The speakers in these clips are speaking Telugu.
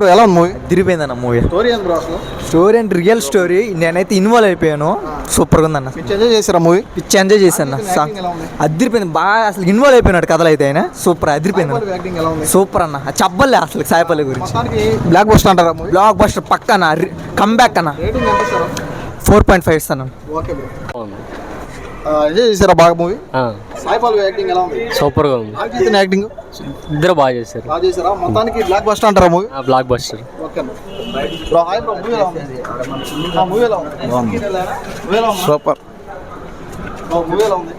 బ్రో ఎలా ఉంది మూవీ? తిరిగిపోయిందన్న మూవీ. స్టోరీ ఏంది బ్రో అసలు? స్టోరీ అంటే రియల్ స్టోరీ. నేనైతే ఇన్వాల్వ్ అయిపోయాను. సూపర్గా ఉందన్న. ఎంజాయ్ చేసారా మూవీ? పిచ్చి ఎంజాయ్ చేశాను. అదిరిపోయింది బాగా. అసలు ఇన్వాల్వ్ అయిపోయినాడు కథలు అయితే ఆయన. సూపర్ అదిరిపోయింది. సూపర్ అన్న. చెప్పలే అసలు సాయిపల్లి గురించి. బ్లాక్ బస్టర్ అంటారా? బ్లాక్ బస్టర్ పక్క అన్న. కమ్బ్యాక్ అన్న. 4.5 ఇస్తాను. Okay bro. ఎంజాయ్ చేసారా బాగా మూవీ? సాయిపల్లి యాక్టింగ్ ఎలా ఉంది? సూపర్గా ఉంది. యాక్టింగ్ ఇద్దరు బాగా చేశారు. బాగా చేసారా? మొత్తానికి బ్లాక్ బస్టర్ అంటారా movie? Block buster. Okay bro. Hi bro. Movie ఎలా ఉంది? మూవీ ఎలా ఉంది? సూపర్. మూవీ ఎలా ఉంది?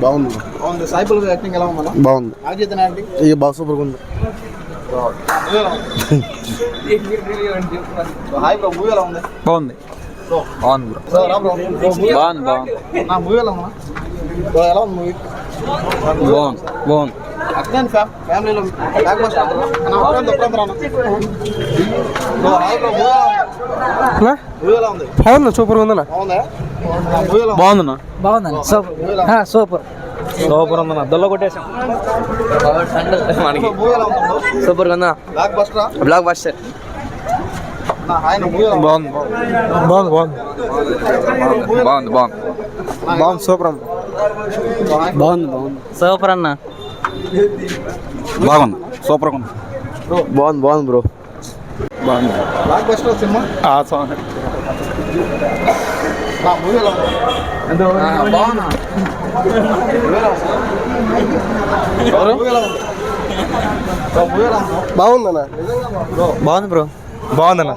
బాగుంది. బాగుంది. సాయిపల్లి యాక్టింగ్ ఎలా ఉంది? బాగుంది. నాగచైతన్య యాక్టింగ్ ఇది బాగా సూపర్గా ఉంది. Hi bro. మూవీ ఎలా ఉంది? బాగుంది. బాగుంది బ్రో. బాగుంది. నా మూవీ ఎలా ఉన్నా? ఎలా ఉంది మూవీ? బాగుంది. అట్లా ఫ్యామిలీలో బ్లాక్ బస్టర్ అంటారా? మూవీ ఎలా ఉంది? బాగుంది. సూపర్ ఉందన్న. బాగుందా? మూవీ ఎలా ఉంది? బాగుందన్న. బాగుందండి. సూపర్ సూపర్ ఉందన్న. దొల్ల కొట్టేసాం. మూవీ ఎలా ఉంది? సూపర్గా ఉందా? బ్లాక్ బస్టరా? Blockbuster. బాగుంది. సూపర్ అన్న. బాగుంది. సూపర్ అన్న. బాగుంది. సూపర్గా ఉంది. బాగుంది బ్రో. బాగుంది. బ్లాక్ బస్టర్ సినిమా మూవీ ఎలా ఉంది? బాగుందన్న. బాగుంది బ్రో. బాగుందన్న.